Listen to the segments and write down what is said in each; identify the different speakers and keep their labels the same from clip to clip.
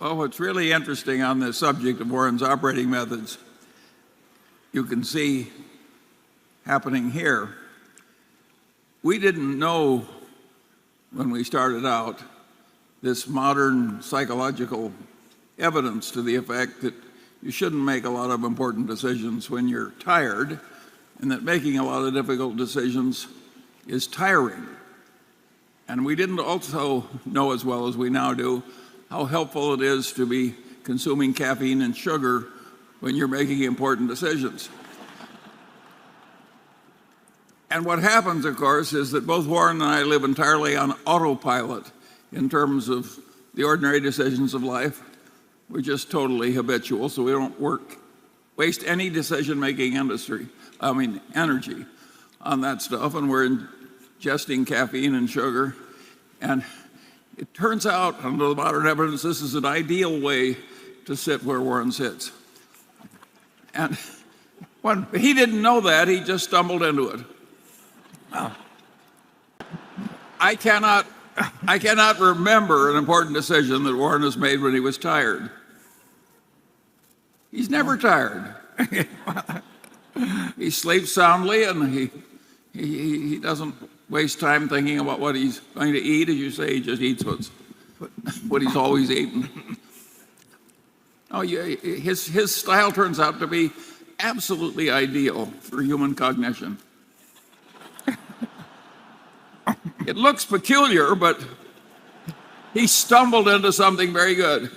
Speaker 1: Well, what's really interesting on this subject of Warren's operating methods, you can see happening here. We didn't know when we started out this modern psychological evidence to the effect that you shouldn't make a lot of important decisions when you're tired, and that making a lot of difficult decisions is tiring. And we didn't also know as well as we now do how helpful it is to be consuming caffeine and sugar when you're making important decisions. And what happens, of course, is that both Warren and I live entirely on autopilot in terms of the ordinary decisions of life. We're just totally habitual, so we don't waste any decision-making energy on that stuff, and we're ingesting caffeine and sugar. And it turns out, under the modern evidence, this is an ideal way to sit where Warren sits. And when he didn't know that, he just stumbled into it. I cannot remember an important decision that Warren has made when he was tired. He's never tired. He sleeps soundly, and he doesn't waste time thinking about what he's going to eat. As you say, he just eats what he's always eaten. Oh, yeah, his style turns out to be absolutely ideal for human cognition. It looks peculiar, but he stumbled into something very good.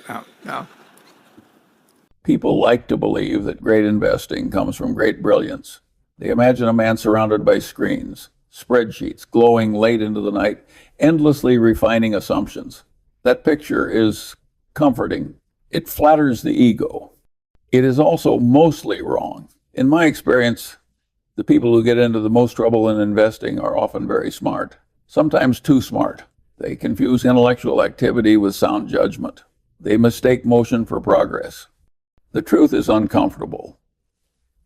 Speaker 2: People like to believe that great investing comes from great brilliance. They imagine a man surrounded by screens, spreadsheets, glowing late into the night, endlessly refining assumptions. That picture is comforting. It flatters the ego. It is also mostly wrong. In my experience, the people who get into the most trouble in investing are often very smart, sometimes too smart. They confuse intellectual activity with sound judgment. They mistake motion for progress. The truth is uncomfortable.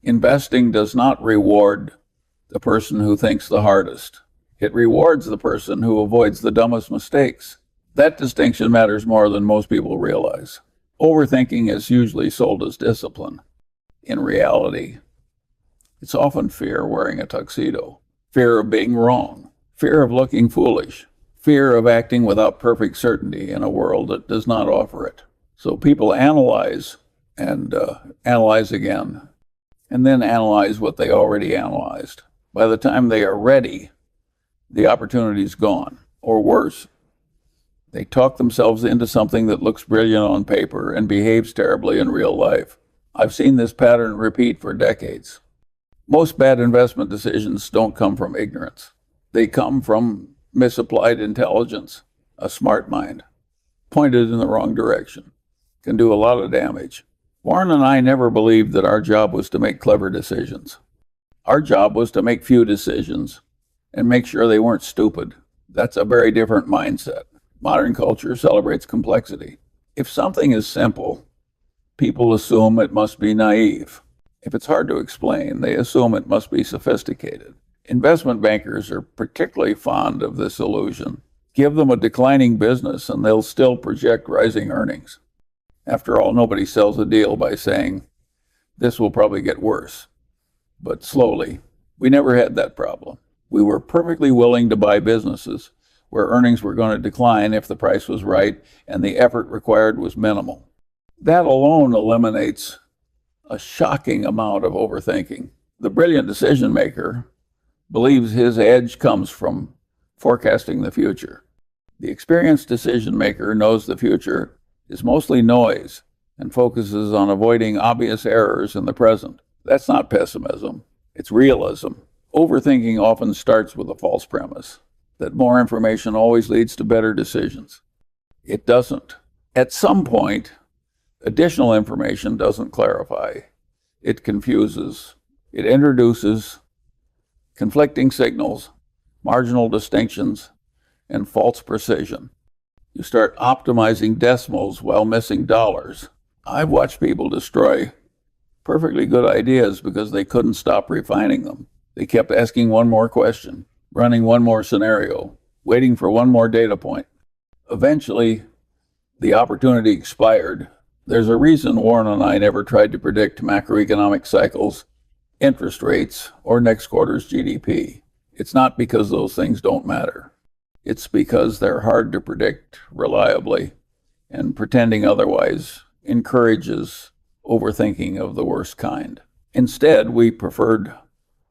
Speaker 2: Investing does not reward the person who thinks the hardest. It rewards the person who avoids the dumbest mistakes. That distinction matters more than most people realize. Overthinking is usually sold as discipline. In reality, it's often fear wearing a tuxedo, fear of being wrong, fear of looking foolish, fear of acting without perfect certainty in a world that does not offer it. So people analyze and analyze again, and then analyze what they already analyzed. By the time they are ready, the opportunity's gone, or worse, they talk themselves into something that looks brilliant on paper and behaves terribly in real life. I've seen this pattern repeat for decades. Most bad investment decisions don't come from ignorance. They come from misapplied intelligence. A smart mind, pointed in the wrong direction, can do a lot of damage. Warren and I never believed that our job was to make clever decisions. Our job was to make few decisions and make sure they weren't stupid. That's a very different mindset. Modern culture celebrates complexity. If something is simple, people assume it must be naive. If it's hard to explain, they assume it must be sophisticated. Investment bankers are particularly fond of this illusion. Give them a declining business and they'll still project rising earnings. After all, nobody sells a deal by saying, this will probably get worse. But slowly, we never had that problem. We were perfectly willing to buy businesses where earnings were going to decline if the price was right and the effort required was minimal. That alone eliminates a shocking amount of overthinking. The brilliant decision maker believes his edge comes from forecasting the future. The experienced decision maker knows the future is mostly noise and focuses on avoiding obvious errors in the present. That's not pessimism, it's realism. Overthinking often starts with a false premise that more information always leads to better decisions. It doesn't. At some point, additional information doesn't clarify. It confuses. It introduces conflicting signals, marginal distinctions, and false precision. You start optimizing decimals while missing dollars. I've watched people destroy perfectly good ideas because they couldn't stop refining them. They kept asking one more question, running one more scenario, waiting for one more data point. Eventually, The opportunity expired. There's a reason Warren and I never tried to predict macroeconomic cycles, interest rates, or next quarter's GDP. It's not because those things don't matter. It's because they're hard to predict reliably, and pretending otherwise encourages overthinking of the worst kind. Instead, we preferred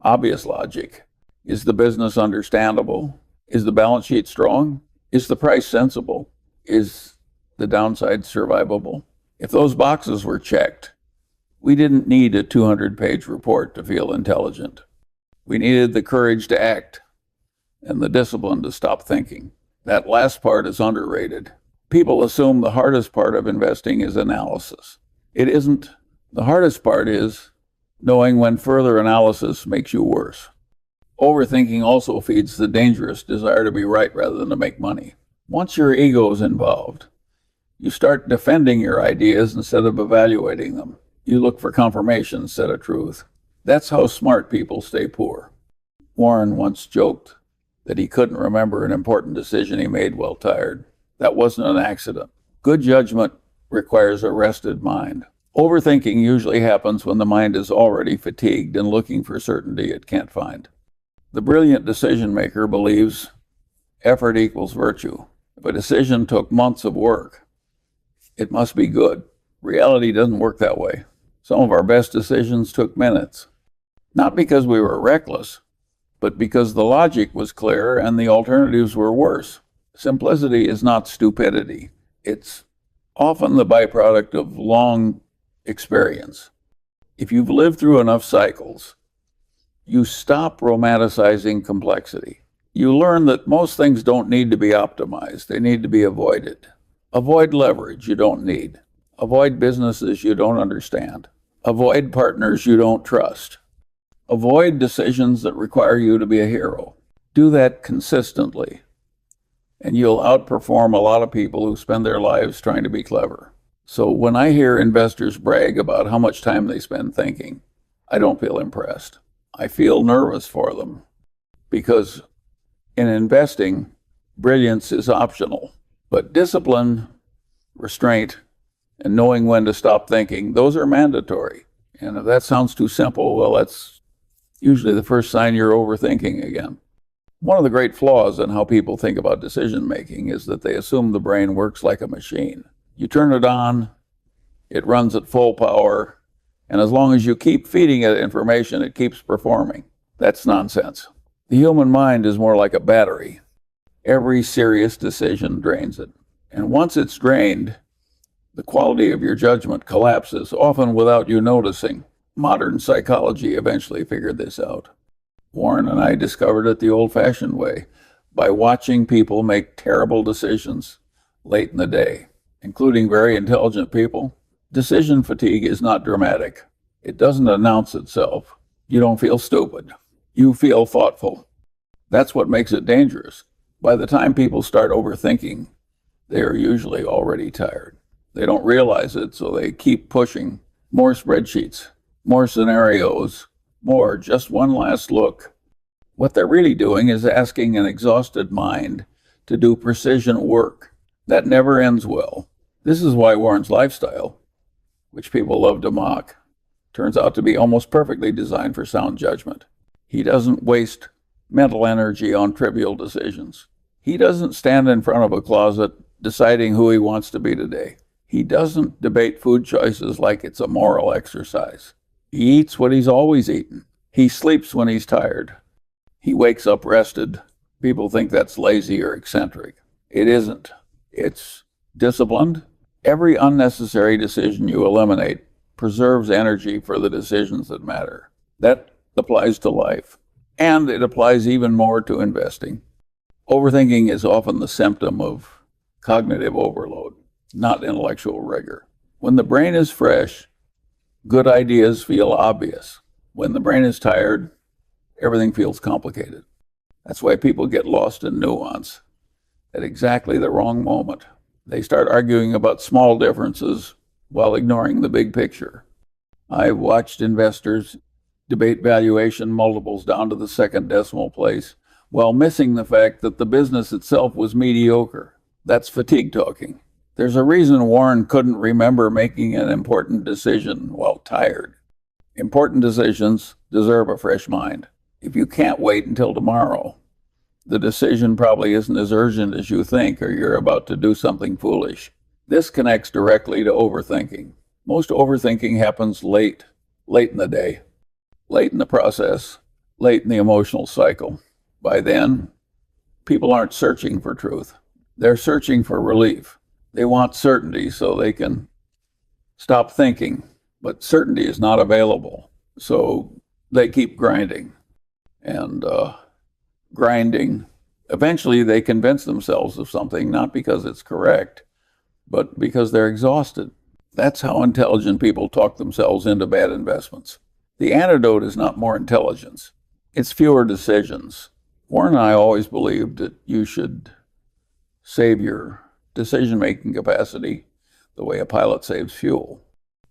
Speaker 2: obvious logic. Is the business understandable? Is the balance sheet strong? Is the price sensible? Is the downside survivable? If those boxes were checked, we didn't need a 200-page report to feel intelligent. We needed the courage to act and the discipline to stop thinking. That last part is underrated. People assume the hardest part of investing is analysis. It isn't. The hardest part is knowing when further analysis makes you worse. Overthinking also feeds the dangerous desire to be right rather than to make money. Once your ego is involved, you start defending your ideas instead of evaluating them. You look for confirmation instead of truth. That's how smart people stay poor. Warren once joked that he couldn't remember an important decision he made while tired. That wasn't an accident. Good judgment requires a rested mind. Overthinking usually happens when the mind is already fatigued and looking for certainty it can't find. The brilliant decision maker believes effort equals virtue. If a decision took months of work, it must be good. Reality doesn't work that way. Some of our best decisions took minutes. Not because we were reckless, but because the logic was clear and the alternatives were worse. Simplicity is not stupidity. It's often the byproduct of long experience. If you've lived through enough cycles, you stop romanticizing complexity. You learn that most things don't need to be optimized. They need to be avoided. Avoid leverage you don't need. Avoid businesses you don't understand. Avoid partners you don't trust. Avoid decisions that require you to be a hero. Do that consistently, and you'll outperform a lot of people who spend their lives trying to be clever. So when I hear investors brag about how much time they spend thinking, I don't feel impressed. I feel nervous for them, because in investing, brilliance is optional. But discipline, restraint, and knowing when to stop thinking, those are mandatory. And if that sounds too simple, well, that's usually the first sign you're overthinking again. One of the great flaws in how people think about decision making is that they assume the brain works like a machine. You turn it on, it runs at full power, and as long as you keep feeding it information, it keeps performing. That's nonsense. The human mind is more like a battery. Every serious decision drains it. And once it's drained, the quality of your judgment collapses, often without you noticing. Modern psychology eventually figured this out. Warren and I discovered it the old-fashioned way, by watching people make terrible decisions late in the day, including very intelligent people. Decision fatigue is not dramatic. It doesn't announce itself. You don't feel stupid. You feel thoughtful. That's what makes it dangerous. By the time people start overthinking, they are usually already tired. They don't realize it, so they keep pushing. More spreadsheets, more scenarios, more, just one last look. What they're really doing is asking an exhausted mind to do precision work. That never ends well. This is why Warren's lifestyle, which people love to mock, turns out to be almost perfectly designed for sound judgment. He doesn't waste mental energy on trivial decisions. He doesn't stand in front of a closet deciding who he wants to be today. He doesn't debate food choices like it's a moral exercise. He eats what he's always eaten. He sleeps when he's tired. He wakes up rested. People think that's lazy or eccentric. It isn't. It's disciplined. Every unnecessary decision you eliminate preserves energy for the decisions that matter. That applies to life. And it applies even more to investing. Overthinking is often the symptom of cognitive overload, not intellectual rigor. When the brain is fresh, good ideas feel obvious. When the brain is tired, everything feels complicated. That's why people get lost in nuance at exactly the wrong moment. They start arguing about small differences while ignoring the big picture. I've watched investors debate valuation multiples down to the second decimal place while missing the fact that the business itself was mediocre. That's fatigue talking. There's a reason Warren couldn't remember making an important decision while tired. Important decisions deserve a fresh mind. If you can't wait until tomorrow, the decision probably isn't as urgent as you think, or you're about to do something foolish. This connects directly to overthinking. Most overthinking happens late in the day, late in the process, late in the emotional cycle. By then, people aren't searching for truth. They're searching for relief. They want certainty so they can stop thinking, but certainty is not available. So they keep grinding and grinding. Eventually, they convince themselves of something, not because it's correct, but because they're exhausted. That's how intelligent people talk themselves into bad investments. The antidote is not more intelligence. It's fewer decisions. Warren and I always believed that you should save your decision-making capacity the way a pilot saves fuel.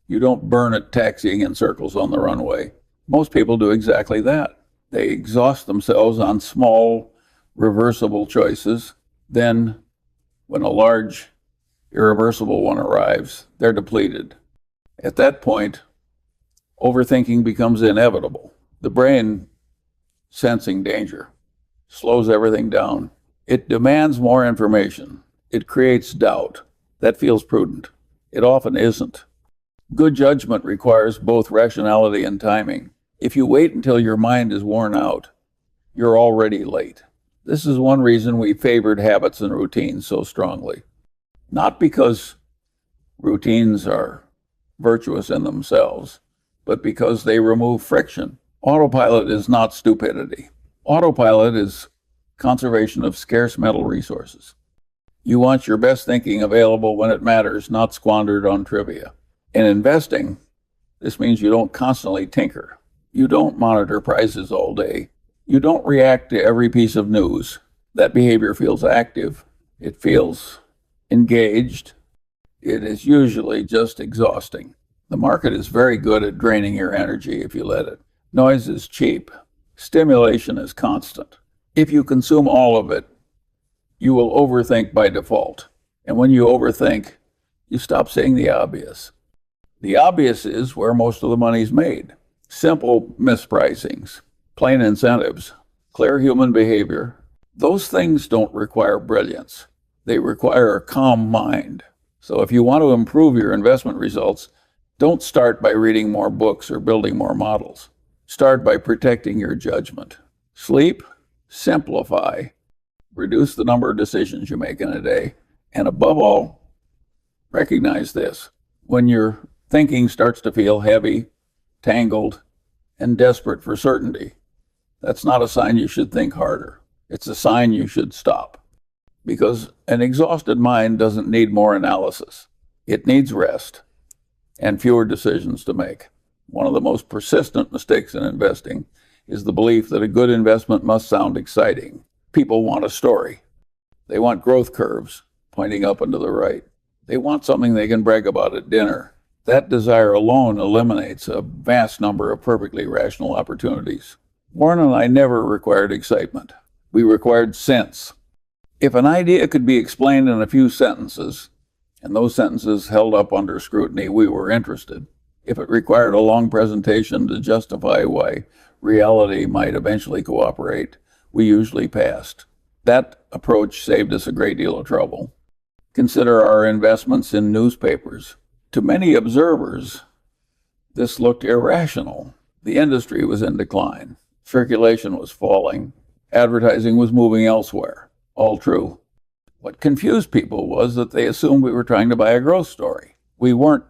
Speaker 2: You don't burn it taxiing in circles on the runway. Most people do exactly that. They exhaust themselves on small, reversible choices. Then, when a large, irreversible one arrives, they're depleted. At that point, overthinking becomes inevitable. The brain, sensing danger, slows everything down. It demands more information. It creates doubt. That feels prudent. It often isn't. Good judgment requires both rationality and timing. If you wait until your mind is worn out, you're already late. This is one reason we favored habits and routines so strongly. Not because routines are virtuous in themselves, but because they remove friction. Autopilot is not stupidity. Autopilot is conservation of scarce mental resources. You want your best thinking available when it matters, not squandered on trivia. In investing, this means you don't constantly tinker. You don't monitor prices all day. You don't react to every piece of news. That behavior feels active. It feels engaged. It is usually just exhausting. The market is very good at draining your energy if you let it. Noise is cheap. Stimulation is constant. If you consume all of it, you will overthink by default. And when you overthink, you stop seeing the obvious. The obvious is where most of the money's made. Simple mispricings, plain incentives, clear human behavior. Those things don't require brilliance. They require a calm mind. So if you want to improve your investment results, don't start by reading more books or building more models. Start by protecting your judgment. Sleep, simplify, reduce the number of decisions you make in a day, and above all, recognize this. When your thinking starts to feel heavy, tangled, and desperate for certainty, that's not a sign you should think harder. It's a sign you should stop. Because an exhausted mind doesn't need more analysis. It needs rest and fewer decisions to make. One of the most persistent mistakes in investing is the belief that a good investment must sound exciting. People want a story. They want growth curves pointing up and to the right. They want something they can brag about at dinner. That desire alone eliminates a vast number of perfectly rational opportunities. Warren and I never required excitement. We required sense. If an idea could be explained in a few sentences, and those sentences held up under scrutiny, we were interested. If it required a long presentation to justify why reality might eventually cooperate, we usually passed. That approach saved us a great deal of trouble. Consider our investments in newspapers. To many observers, this looked irrational. The industry was in decline. Circulation was falling. Advertising was moving elsewhere. All true. What confused people was that they assumed we were trying to buy a growth story. We weren't.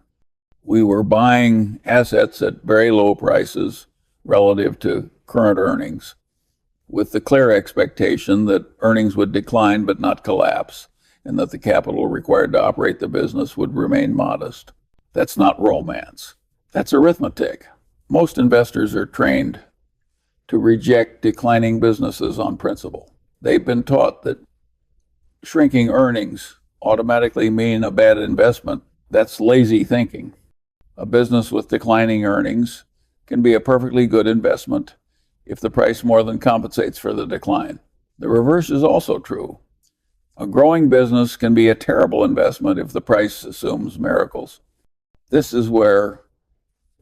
Speaker 2: We were buying assets at very low prices relative to current earnings, with the clear expectation that earnings would decline but not collapse, and that the capital required to operate the business would remain modest. That's not romance. That's arithmetic. Most investors are trained to reject declining businesses on principle. They've been taught that shrinking earnings automatically mean a bad investment. That's lazy thinking. A business with declining earnings can be a perfectly good investment if the price more than compensates for the decline. The reverse is also true. A growing business can be a terrible investment if the price assumes miracles. This is where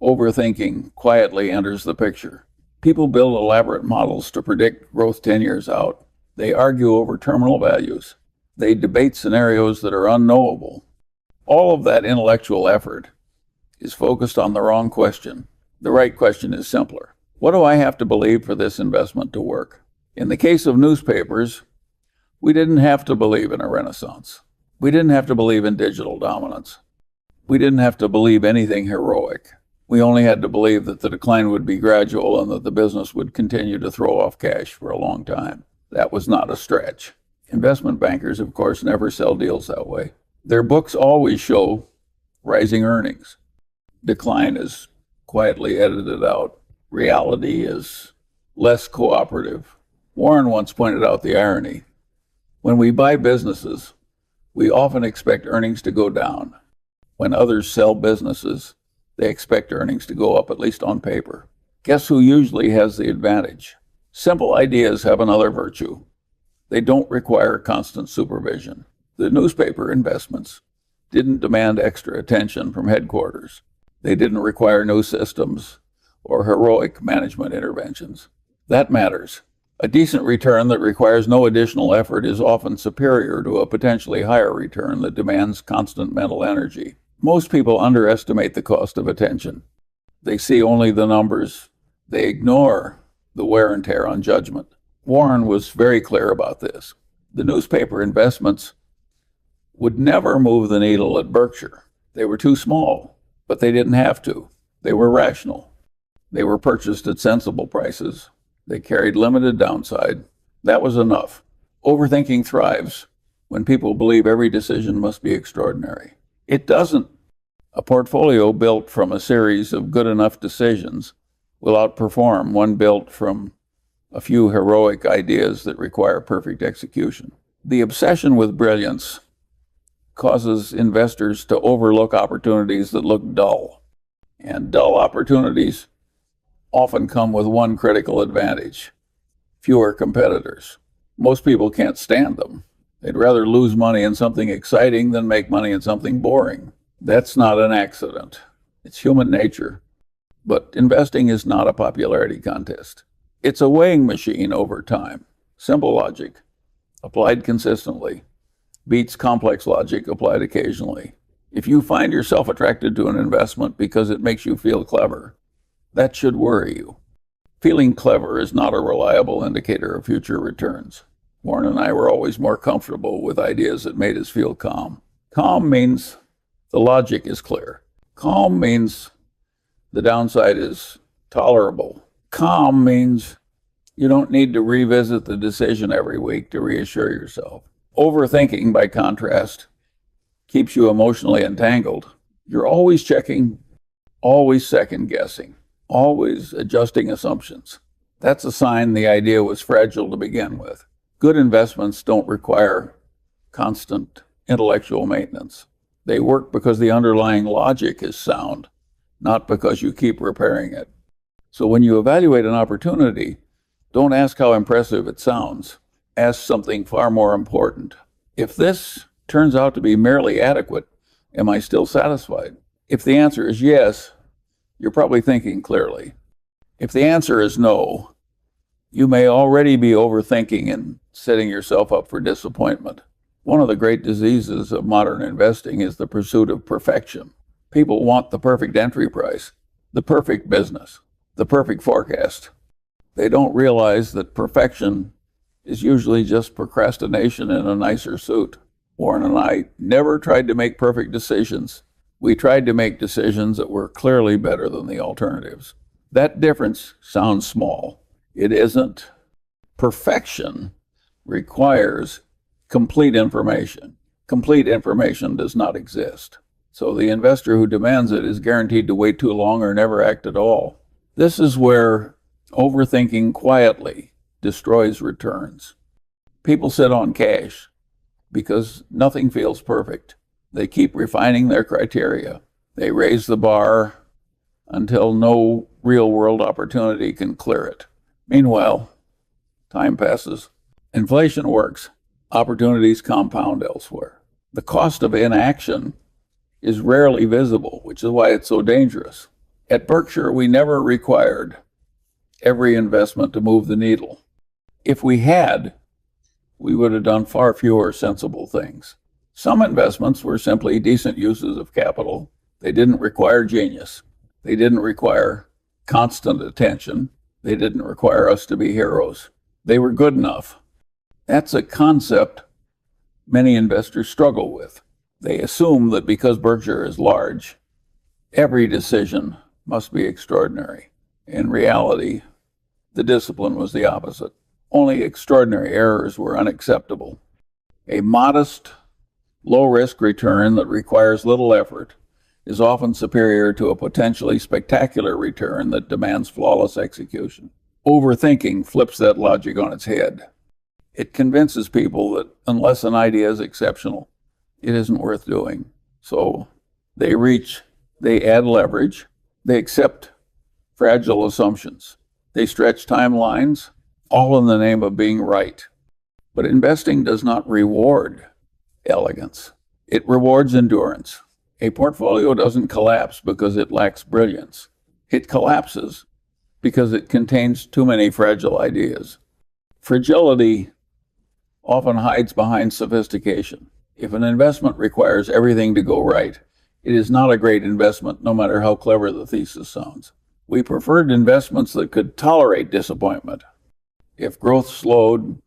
Speaker 2: overthinking quietly enters the picture. People build elaborate models to predict growth 10 years out. They argue over terminal values. They debate scenarios that are unknowable. All of that intellectual effort is focused on the wrong question. The right question is simpler. What do I have to believe for this investment to work? In the case of newspapers, we didn't have to believe in a renaissance. We didn't have to believe in digital dominance. We didn't have to believe anything heroic. We only had to believe that the decline would be gradual and that the business would continue to throw off cash for a long time. That was not a stretch. Investment bankers, of course, never sell deals that way. Their books always show rising earnings. Decline is quietly edited out. Reality is less cooperative. Warren once pointed out the irony. When we buy businesses, we often expect earnings to go down. When others sell businesses, they expect earnings to go up, at least on paper. Guess who usually has the advantage? Simple ideas have another virtue. They don't require constant supervision. The newspaper investments didn't demand extra attention from headquarters. They didn't require new systems or heroic management interventions. That matters. A decent return that requires no additional effort is often superior to a potentially higher return that demands constant mental energy. Most people underestimate the cost of attention. They see only the numbers. They ignore the wear and tear on judgment. Warren was very clear about this. The newspaper investments would never move the needle at Berkshire. They were too small, but they didn't have to. They were rational. They were purchased at sensible prices. They carried limited downside. That was enough. Overthinking thrives when people believe every decision must be extraordinary. It doesn't. A portfolio built from a series of good enough decisions will outperform one built from a few heroic ideas that require perfect execution. The obsession with brilliance causes investors to overlook opportunities that look dull. And dull opportunities often come with one critical advantage: fewer competitors. Most people can't stand them. They'd rather lose money in something exciting than make money in something boring. That's not an accident. It's human nature. But investing is not a popularity contest. It's a weighing machine over time. Simple logic, applied consistently, beats complex logic applied occasionally. If you find yourself attracted to an investment because it makes you feel clever, that should worry you. Feeling clever is not a reliable indicator of future returns. Warren and I were always more comfortable with ideas that made us feel calm. Calm means the logic is clear. Calm means the downside is tolerable. Calm means you don't need to revisit the decision every week to reassure yourself. Overthinking, by contrast, keeps you emotionally entangled. You're always checking, always second-guessing, always adjusting assumptions. That's a sign the idea was fragile to begin with. Good investments don't require constant intellectual maintenance. They work because the underlying logic is sound, not because you keep repairing it. So when you evaluate an opportunity, don't ask how impressive it sounds. Ask something far more important. If this turns out to be merely adequate, am I still satisfied? If the answer is yes, you're probably thinking clearly. If the answer is no, you may already be overthinking and setting yourself up for disappointment. One of the great diseases of modern investing is the pursuit of perfection. People want the perfect entry price, the perfect business, the perfect forecast. They don't realize that perfection is usually just procrastination in a nicer suit. Warren and I never tried to make perfect decisions. We tried to make decisions that were clearly better than the alternatives. That difference sounds small. It isn't. Perfection requires complete information. Complete information does not exist. So the investor who demands it is guaranteed to wait too long or never act at all. This is where overthinking quietly destroys returns. People sit on cash because nothing feels perfect. They keep refining their criteria. They raise the bar until no real-world opportunity can clear it. Meanwhile, time passes. Inflation works. Opportunities compound elsewhere. The cost of inaction is rarely visible, which is why it's so dangerous. At Berkshire, we never required every investment to move the needle. If we had, we would have done far fewer sensible things. Some investments were simply decent uses of capital. They didn't require genius. They didn't require constant attention. They didn't require us to be heroes. They were good enough. That's a concept many investors struggle with. They assume that because Berkshire is large, every decision must be extraordinary. In reality, the discipline was the opposite. Only extraordinary errors were unacceptable. A modest, low-risk return that requires little effort is often superior to a potentially spectacular return that demands flawless execution. Overthinking flips that logic on its head. It convinces people that unless an idea is exceptional, it isn't worth doing. So they add leverage, they accept fragile assumptions, they stretch timelines, all in the name of being right. But investing does not reward elegance. It rewards endurance. A portfolio doesn't collapse because it lacks brilliance. It collapses because it contains too many fragile ideas. Fragility often hides behind sophistication. If an investment requires everything to go right, it is not a great investment, no matter how clever the thesis sounds. We preferred investments that could tolerate disappointment. If growth slowed,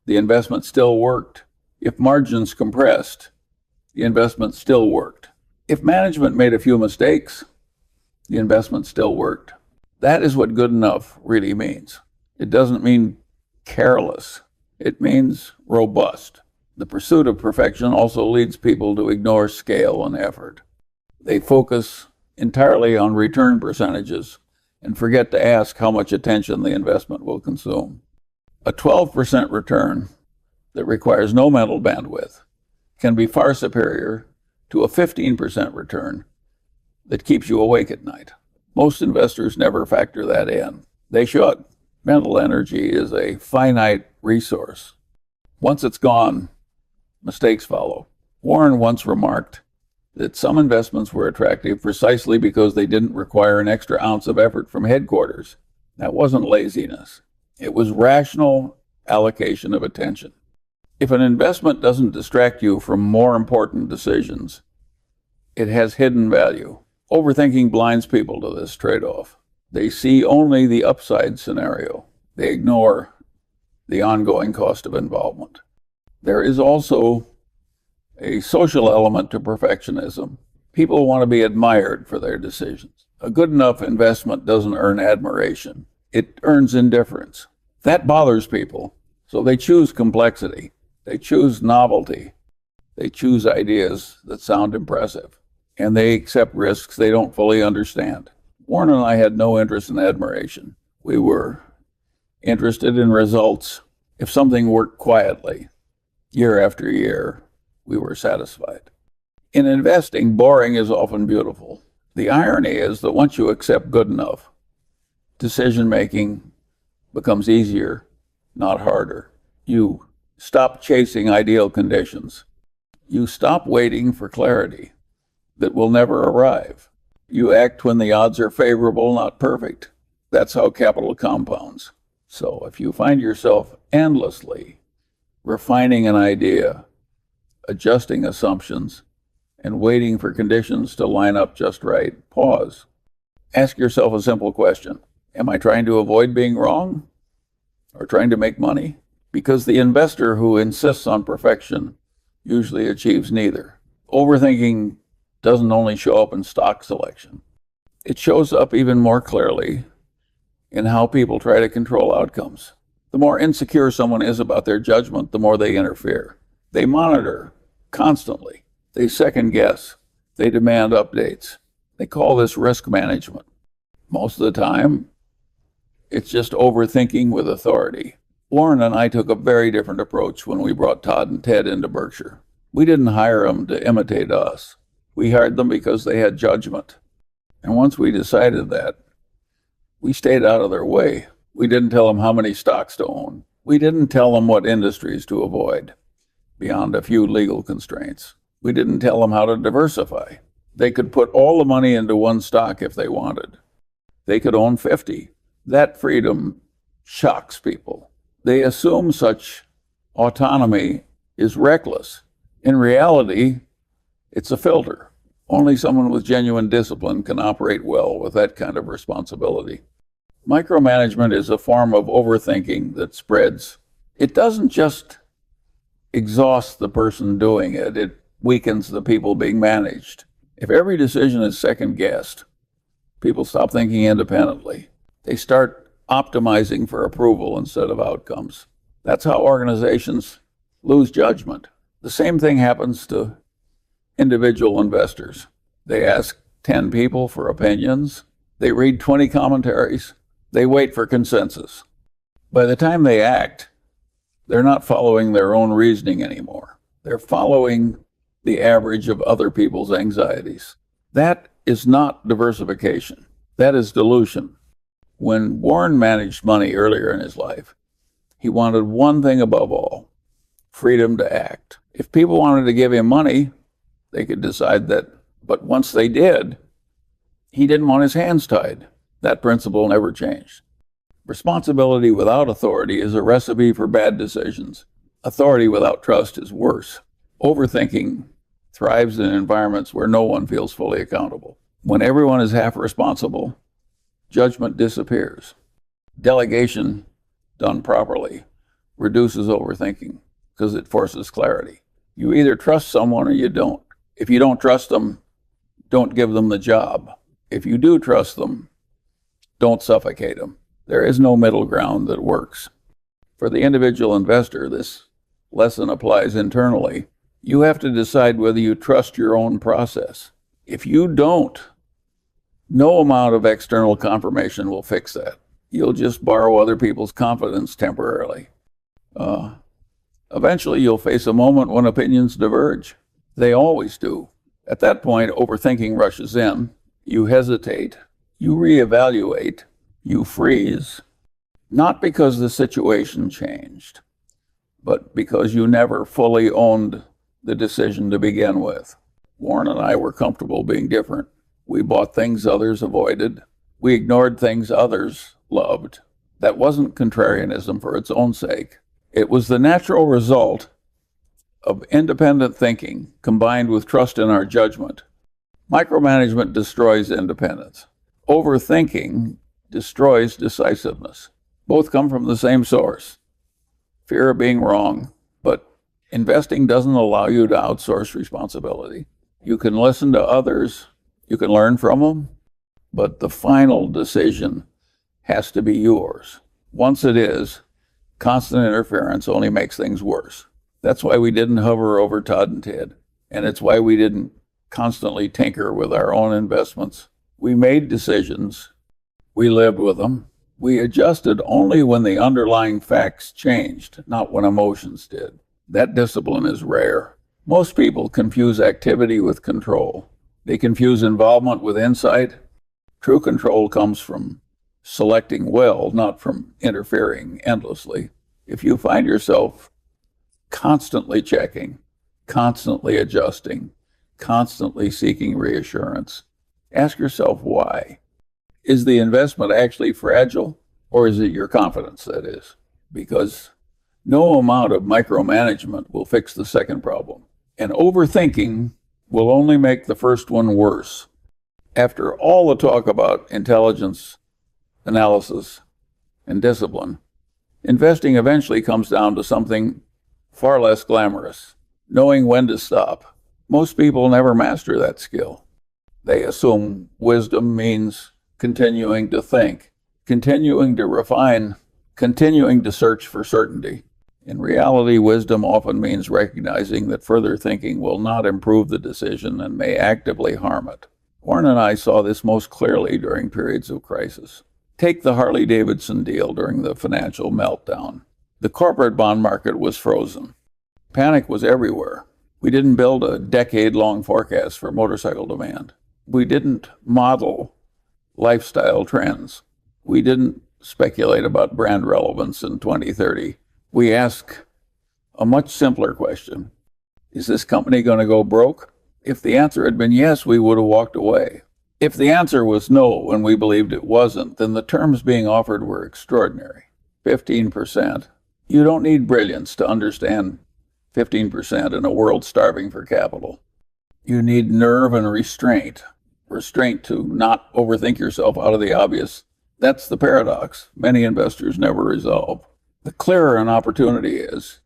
Speaker 2: the investment still worked. If margins compressed, the investment still worked. If management made a few mistakes, the investment still worked. That is what good enough really means. It doesn't mean careless. It means robust. The pursuit of perfection also leads people to ignore scale and effort. They focus entirely on return percentages and forget to ask how much attention the investment will consume. A 12% return that requires no mental bandwidth can be far superior to a 15% return that keeps you awake at night. Most investors never factor that in. They should. Mental energy is a finite resource. Once it's gone, mistakes follow. Warren once remarked that some investments were attractive precisely because they didn't require an extra ounce of effort from headquarters. That wasn't laziness. It was rational allocation of attention. If an investment doesn't distract you from more important decisions, it has hidden value. Overthinking blinds people to this trade-off. They see only the upside scenario. They ignore the ongoing cost of involvement. There is also a social element to perfectionism. People want to be admired for their decisions. A good enough investment doesn't earn admiration. It earns indifference. That bothers people, so they choose complexity. They choose novelty. They choose ideas that sound impressive. And they accept risks they don't fully understand. Warren and I had no interest in admiration. We were interested in results. If something worked quietly, year after year, we were satisfied. In investing, boring is often beautiful. The irony is that once you accept good enough, decision-making becomes easier, not harder. You stop chasing ideal conditions. You stop waiting for clarity that will never arrive. You act when the odds are favorable, not perfect. That's how capital compounds. So if you find yourself endlessly refining an idea, adjusting assumptions, and waiting for conditions to line up just right, pause. Ask yourself a simple question. Am I trying to avoid being wrong or trying to make money? Because the investor who insists on perfection usually achieves neither. Overthinking doesn't only show up in stock selection. It shows up even more clearly in how people try to control outcomes. The more insecure someone is about their judgment, the more they interfere. They monitor constantly. They second guess. They demand updates. They call this risk management. Most of the time, it's just overthinking with authority. Warren and I took a very different approach when we brought Todd and Ted into Berkshire. We didn't hire them to imitate us. We hired them because they had judgment. And once we decided that, we stayed out of their way. We didn't tell them how many stocks to own. We didn't tell them what industries to avoid, beyond a few legal constraints. We didn't tell them how to diversify. They could put all the money into one stock if they wanted. They could own 50. That freedom shocks people. They assume such autonomy is reckless. In reality, it's a filter. Only someone with genuine discipline can operate well with that kind of responsibility. Micromanagement is a form of overthinking that spreads. It doesn't just exhaust the person doing it, it weakens the people being managed. If every decision is second-guessed, people stop thinking independently. They start optimizing for approval instead of outcomes. That's how organizations lose judgment. The same thing happens to individual investors. They ask 10 people for opinions. They read 20 commentaries. They wait for consensus. By the time they act, they're not following their own reasoning anymore. They're following the average of other people's anxieties. That is not diversification. That is delusion. When Warren managed money earlier in his life, he wanted one thing above all: freedom to act. If people wanted to give him money, they could decide that. But once they did, he didn't want his hands tied. That principle never changed. Responsibility without authority is a recipe for bad decisions. Authority without trust is worse. Overthinking thrives in environments where no one feels fully accountable. When everyone is half responsible, judgment disappears. Delegation done properly reduces overthinking because it forces clarity. You either trust someone or you don't. If you don't trust them, don't give them the job. If you do trust them, don't suffocate them. There is no middle ground that works. For the individual investor, this lesson applies internally. You have to decide whether you trust your own process. If you don't, no amount of external confirmation will fix that. You'll just borrow other people's confidence temporarily. Eventually, you'll face a moment when opinions diverge. They always do. At that point, overthinking rushes in. You hesitate. You reevaluate. You freeze. Not because the situation changed, but because you never fully owned the decision to begin with. Warren and I were comfortable being different. We bought things others avoided. We ignored things others loved. That wasn't contrarianism for its own sake. It was the natural result of independent thinking combined with trust in our judgment. Micromanagement destroys independence. Overthinking destroys decisiveness. Both come from the same source: fear of being wrong. But investing doesn't allow you to outsource responsibility. You can listen to others, you can learn from them, but the final decision has to be yours. Once it is, constant interference only makes things worse. That's why we didn't hover over Todd and Ted, and it's why we didn't constantly tinker with our own investments. We made decisions, we lived with them. We adjusted only when the underlying facts changed, not when emotions did. That discipline is rare. Most people confuse activity with control. They confuse involvement with insight. True control comes from selecting well, not from interfering endlessly. If you find yourself constantly checking, constantly adjusting, constantly seeking reassurance, ask yourself why. Is the investment actually fragile, or is it your confidence that is? Because no amount of micromanagement will fix the second problem, and overthinking will only make the first one worse. After all the talk about intelligence, analysis, and discipline, investing eventually comes down to something far less glamorous: knowing when to stop. Most people never master that skill. They assume wisdom means continuing to think, continuing to refine, continuing to search for certainty. In reality, wisdom often means recognizing that further thinking will not improve the decision and may actively harm it. Warren and I saw this most clearly during periods of crisis. Take the Harley-Davidson deal during the financial meltdown. The corporate bond market was frozen. Panic was everywhere. We didn't build a decade-long forecast for motorcycle demand. We didn't model lifestyle trends. We didn't speculate about brand relevance in 2030. We ask a much simpler question. Is this company going to go broke? If the answer had been yes, we would have walked away. If the answer was no and we believed it wasn't, then the terms being offered were extraordinary. 15%. You don't need brilliance to understand 15% in a world starving for capital. You need nerve and restraint. Restraint to not overthink yourself out of the obvious. That's the paradox many investors never resolve. The clearer an opportunity is,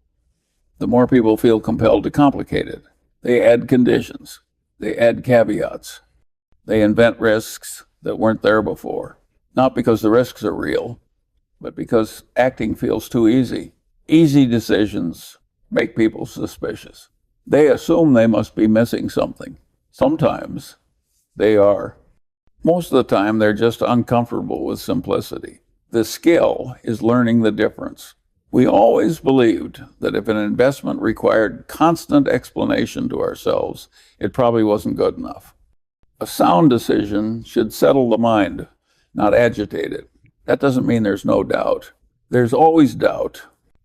Speaker 2: the more people feel compelled to complicate it. They add conditions. They add caveats. They invent risks that weren't there before. Not because the risks are real, but because acting feels too easy. Easy decisions make people suspicious. They assume they must be missing something. Sometimes they are. Most of the time, they're just uncomfortable with simplicity. The skill is learning the difference. We always believed that if an investment required constant explanation to ourselves, it probably wasn't good enough. A sound decision should settle the mind, not agitate it. That doesn't mean there's no doubt. There's always doubt,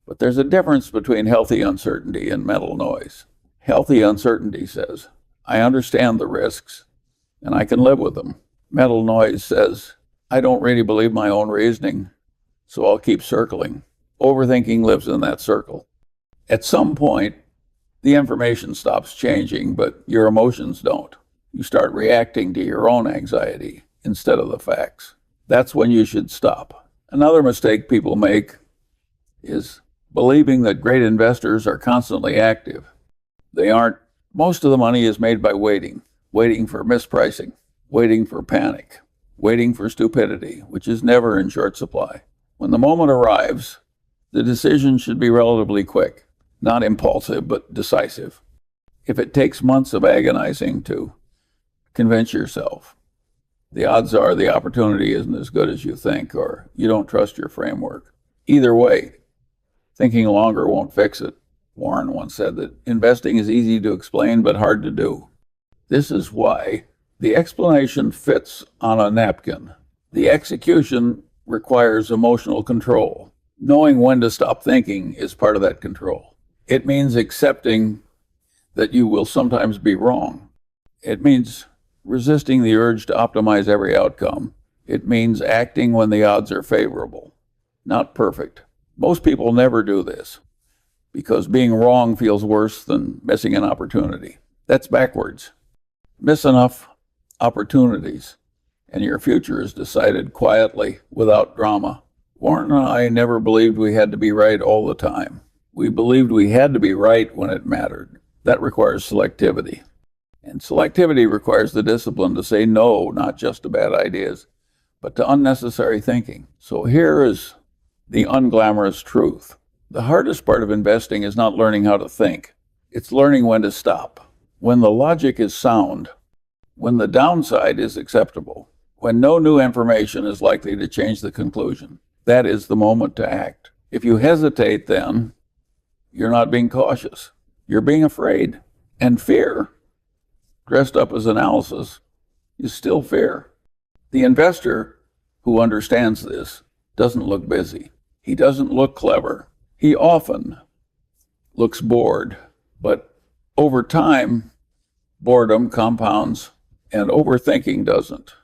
Speaker 2: but there's a difference between healthy uncertainty and mental noise. Healthy uncertainty says, I understand the risks, and I can live with them. Mental noise says, I don't really believe my own reasoning, so I'll keep circling. Overthinking lives in that circle. At some point, the information stops changing, but your emotions don't. You start reacting to your own anxiety instead of the facts. That's when you should stop. Another mistake people make is believing that great investors are constantly active. They aren't. Most of the money is made by waiting for mispricing, waiting for panic, waiting for stupidity, which is never in short supply. When the moment arrives, the decision should be relatively quick, not impulsive, but decisive. If it takes months of agonizing to convince yourself, the odds are the opportunity isn't as good as you think, or you don't trust your framework. Either way, thinking longer won't fix it. Warren once said that investing is easy to explain but hard to do. This is why the explanation fits on a napkin. The execution requires emotional control. Knowing when to stop thinking is part of that control. It means accepting that you will sometimes be wrong. It means resisting the urge to optimize every outcome. It means acting when the odds are favorable, not perfect. Most people never do this because being wrong feels worse than missing an opportunity. That's backwards. Miss enough opportunities, and your future is decided quietly without drama. Warren and I never believed we had to be right all the time. We believed we had to be right when it mattered. That requires selectivity. And selectivity requires the discipline to say no, not just to bad ideas, but to unnecessary thinking. So here is the unglamorous truth. The hardest part of investing is not learning how to think. It's learning when to stop. When the logic is sound, when the downside is acceptable, when no new information is likely to change the conclusion, that is the moment to act. If you hesitate, then you're not being cautious. You're being afraid. And fear, dressed up as analysis, is still fear. The investor who understands this doesn't look busy. He doesn't look clever. He often looks bored. But over time, boredom compounds, and overthinking doesn't.